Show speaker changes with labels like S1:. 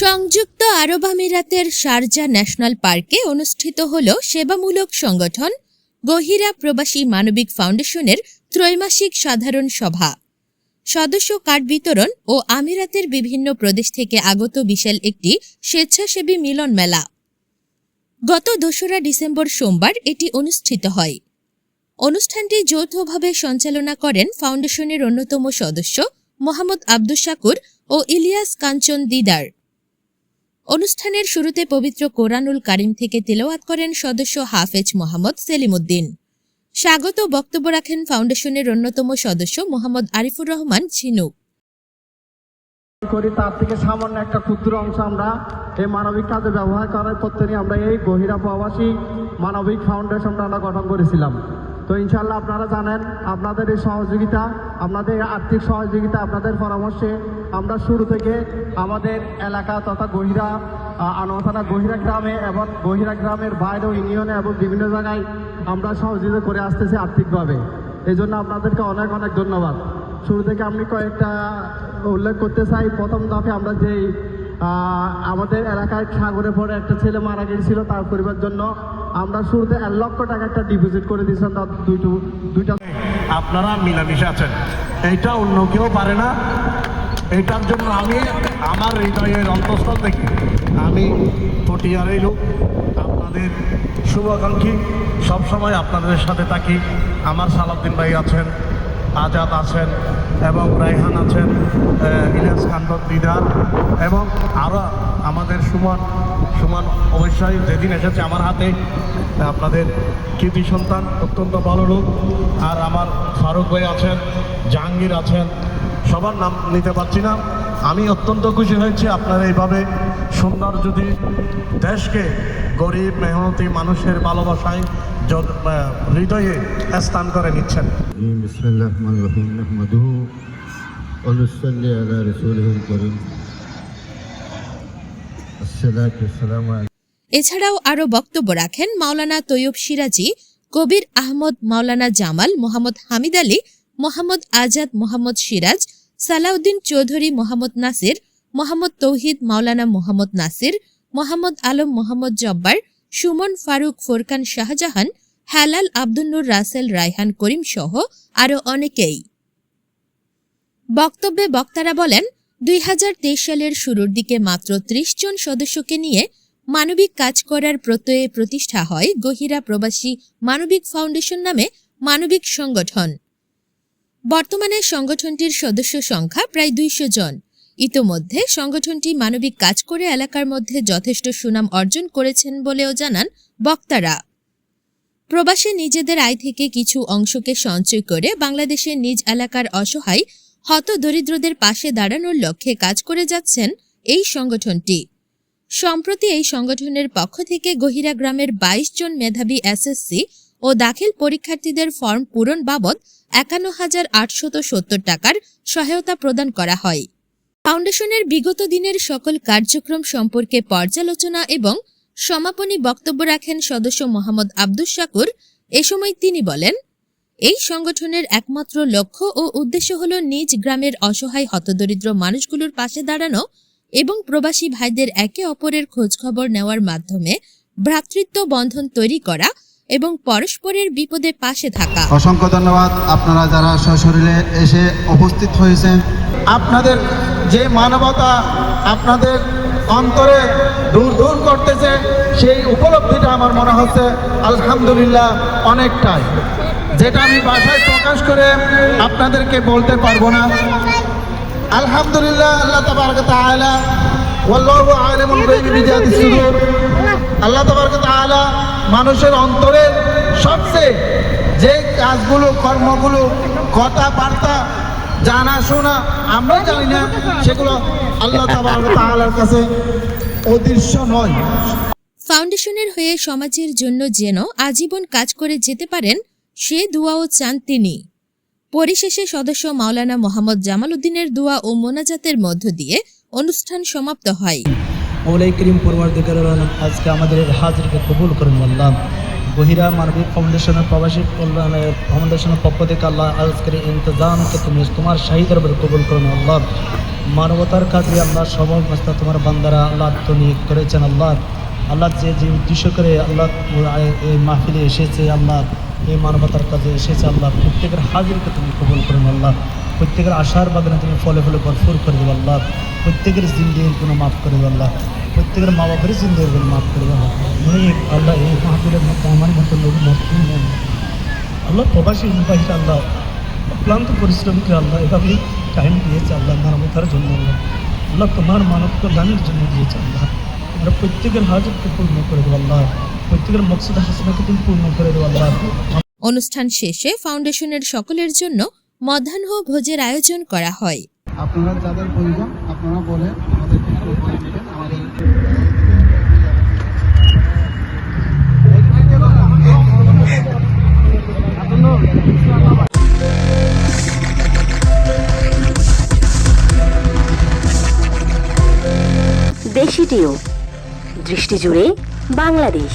S1: সংযুক্ত আরব আমিরাতের Sharjah national পার্কে অনুষ্ঠিত হল সেবামূলক সংগঠন গহিরা প্রবাসী মানবিক ফাউন্ডেশনের ত্রৈমাসিক সাধারণ সভা, সদস্য কার্ড বিতরণ ও আমিরাতের বিভিন্ন প্রদেশ থেকে আগত বিশাল একটি স্বেচ্ছাসেবী মিলন মেলা। গত ২রা ডিসেম্বর সোমবার এটি অনুষ্ঠিত হয়। অনুষ্ঠানটি যৌথভাবে সঞ্চালনা করেন ফাউন্ডেশনের অন্যতম সদস্য মোহাম্মদ আব্দুস শাকুর ও ইলিয়াস কাঞ্চন দিদার। অনুষ্ঠানের শুরুতে পবিত্র কোরআনুল কারিম থেকে তিলাওয়াত করেন সদস্য হাফেজ মোহাম্মদ সেলিম উদ্দিন। স্বাগত বক্তব্য রাখেন ফাউন্ডেশনের অন্যতম সদস্য মোহাম্মদ আরিফুর রহমান ঝিনুক।
S2: তার থেকে সামান্য একটা ক্ষুদ্র অংশ আমরা এই মানবিক কাজে ব্যবহার করার পদ্ধতি আমরা এই গহিরা প্রবাসী মানবিক ফাউন্ডেশনটা আমরা গঠন করেছিলাম। তো ইনশাল্লাহ আপনারা জানেন, আপনাদের এই সহযোগিতা, আপনাদের আর্থিক সহযোগিতা, আপনাদের পরামর্শে আমরা শুরু থেকে আমাদের এলাকা তথা গহিরা আনোয়ারা গহিরা গ্রামে এবং গহিরা গ্রামের বাইরেও ইউনিয়নে এবং বিভিন্ন জায়গায় আমরা সহযোগিতা করে আসতেছি আর্থিকভাবে। এই জন্য আপনাদেরকে অনেক অনেক ধন্যবাদ। শুরু থেকে আমি কয়েকটা উল্লেখ করতে চাই। প্রথম ধাপে আমরা যেই আমাদের এলাকায় সাগরে পড়ে একটা ছেলে মারা গিয়েছিল, তার পরিবারের জন্য আমরা শুরুতে 1 লক্ষ টাকা একটা ডিপোজিট করে দিয়েছিলাম। তার দুইটা
S3: আপনারা মিলামিশে আছেন, এইটা অন্য কেউ পারে না। এইটার জন্য আমি আমার হৃদয়ের অন্তঃস্থল থেকে আমি পটিয়ারের লোক, আপনাদের শুভাকাঙ্ক্ষী, সবসময় আপনাদের সাথে থাকি। আমার সালাউদ্দিন ভাই আছেন, আজাদ আছেন এবং রায়হান আছেন, ইলিয়াস কাঞ্চন দিদার এবং আরও আমাদের সুমন অবশ্যই যেদিন এসেছে আমার হাতে, আপনাদের কৃতি সন্তান, অত্যন্ত ভালো লোক। আর আমার ফারুক ভাই আছেন, জাহাঙ্গীর আছেন, সবার নাম নিতে পারছি না। আমি অত্যন্ত খুশি হয়েছি আপনারা এইভাবে সুন্দর যদি দেশকে গরিব মেহনতি মানুষের ভালোবাসায় হৃদয়ে স্থান করে নিচ্ছেন।
S4: বিসমিল্লাহির রহমানির রহিম নাহমাদুহু ওয়া নুসাল্লি আলা রাসূলিহিল কারীম। আসসালাতু ওয়াসসালামু।
S1: এছাড়াও আরও বক্তব্য রাখেন মাওলানা তৈয়ব সিরাজি, কবির আহমদ, মাওলানা জামাল, মোহাম্মদ হামিদ আলী, মোহাম্মদ আজাদ, মোহাম্মদ সিরাজ, সালাউদ্দিন চৌধুরী, মোহাম্মদ নাসির, মোহাম্মদ তৌহিদ, মাওলানা মোহাম্মদ নাসির, মোহাম্মদ আলম, মোহাম্মদ জব্বার, সুমন, ফারুক, ফোরকান, শাহজাহান, হেলাল, আব্দুন্নুর, রাসেল, রায়হান, করিম সহ আরও অনেকেই। বক্তব্যে বক্তারা বলেন, ২০২৩ সালের শুরুর দিকে মাত্র ৩০ জন সদস্যকে নিয়ে মানবিক কাজ করার প্রত্যয়ে প্রতিষ্ঠা হয় গহিরা প্রবাসী মানবিক ফাউন্ডেশন নামে মানবিক সংগঠন। বর্তমানে সংগঠনটির সদস্য সংখ্যা প্রায় ২০০ জন। ইতোমধ্যে সংগঠনটি মানবিক কাজ করে এলাকার মধ্যে যথেষ্ট সুনাম অর্জন করেছেন বলেও জানান বক্তারা। প্রবাসে নিজেদের আয় থেকে কিছু অংশকে সঞ্চয় করে বাংলাদেশের নিজ এলাকার অসহায় হতদরিদ্রদের পাশে দাঁড়ানোর লক্ষ্যে কাজ করে যাচ্ছেন এই সংগঠনটি। সম্প্রতি এই সংগঠনের পক্ষ থেকে গহিরা গ্রামের ২২ জন মেধাবী এসএসসি ও দাখিল পরীক্ষার্থীদের ফর্ম পূরণ বাবদ ৫১,৮৭০ টাকার সহায়তা প্রদান করা হয়। ফাউন্ডেশনের বিগত দিনের সকল কার্যক্রম সম্পর্কে পর্যালোচনা এবং সমাপনী বক্তব্য রাখেন সদস্য মোহাম্মদ আব্দুস শাকুর। এ সময় তিনি বলেন, এই সংগঠনের একমাত্র লক্ষ্য ও উদ্দেশ্য হল নিজ গ্রামের অসহায় হতদরিদ্র মানুষগুলোর পাশে দাঁড়ানো এবং প্রবাসী ভাইদের একে অপরের খোঁজখবর নেওয়ার মাধ্যমে ভ্রাতৃত্ব বন্ধন তৈরি করা এবং পরস্পরের বিপদে পাশে থাকা।
S5: অসংখ্য ধন্যবাদ আপনারা যারা সশরীরে এসে উপস্থিত হয়েছেন। আপনাদের যে মানবতা আপনাদের অন্তরে দূর দূর করতেছে, সেই উপলব্ধিটা আমার মনে হচ্ছে আলহামদুলিল্লাহ অনেকটাই, যেটা আমি ভাষায় প্রকাশ করে আপনাদেরকে বলতে পারবো না। আলহামদুলিল্লাহ, আল্লাহ তাবারক তাআলা ওয়াল্লাহু আলিমুল গায়বি বিযাতিস সুদূর, আল্লাহ তাবারক তাআলা মানুষের অন্তরের সবচেয়ে যে কাজগুলো, কর্মগুলো, কথাবার্তা, জানাশোনা আমরা জানি না, সেগুলো আল্লাহ তাবারক তাআলার কাছে অদৃশ্য নয়।
S1: ফাউন্ডেশনের হয়ে সমাজের জন্য যেন আজীবন কাজ করে যেতে পারেন সে দোয়াও চান তিনি। পরিশেষে সদস্য মাওলানা মোহাম্মদ জামাল উদ্দিনের দোয়া ও মোনাজাতের মধ্য দিয়ে অনুষ্ঠান সমাপ্ত হয়।
S6: মওলাই করিম পরওয়ারদিগার আলম আজকে আমাদের হাজিরকে কবুল করুন আল্লাহ। গহিরা মানবিক ফাউন্ডেশনের প্রবাসী কল্যাণ ফাউন্ডেশনের পক্ষ থেকে আল্লাহ আজকের ইন্তজামকে তুমি তোমার শাহী দরবারে কবুল করুন আল্লাহ। মানবতার কাজে আল্লাহ সমস্ত তোমার বান্দারা আল্লাহ আত্মনিয়োগ করেছেন আল্লাহ। আল্লাহ যে যে উদ্দেশ্য করে আল্লাহ এই মাহফিলে এসেছে আল্লাহ, এই মানবতার কাজে এসেছে আল্লাহ, প্রত্যেকের হাজিরকে তুমি কবুল করুন আল্লাহ। প্রত্যেকের আশার বাগানে তুমি ফলে ফলে ভরপুর করে দেবো আল্লাহ। প্রত্যেকের জিন্দিগির কোনো মাফ করে দেবো আল্লাহ। প্রত্যেকের মা বাপের জিন্দিগির কোনো মাফ করে দেবো আল্লাহ। এই মাহফিলের মধ্যে আমার মতো লোক মরতুম নেন আল্লাহ। প্রবাসী নির্বাহীরা আল্লাহ, ক্লান্ত পরিশ্রমীকে আল্লাহ এভাবেই টাইম দিয়েছে আল্লাহ মানবতার জন্য আল্লাহ। আল্লাহ তোমার মানব কল্যাণের জন্য দিয়েছে আল্লাহ। আমরা প্রত্যেকের হাজতকে পূর্ণ করে দেবো আল্লাহ। প্রত্যেকের মকসুদ হাসনাকে তুমি পূর্ণ করে দেবো আল্লাহ।
S1: অনুষ্ঠান শেষে ফাউন্ডেশনের সকলের জন্য মধ্যাহ্ন ভোজের আয়োজন করা হয়।
S5: আপনারা যাদের প্রয়োজন আপনারা বলে আমাদেরকে একটু বলে দিবেন। আমাদের
S7: দেশি টিউব, দৃষ্টি জুড়ে বাংলাদেশ।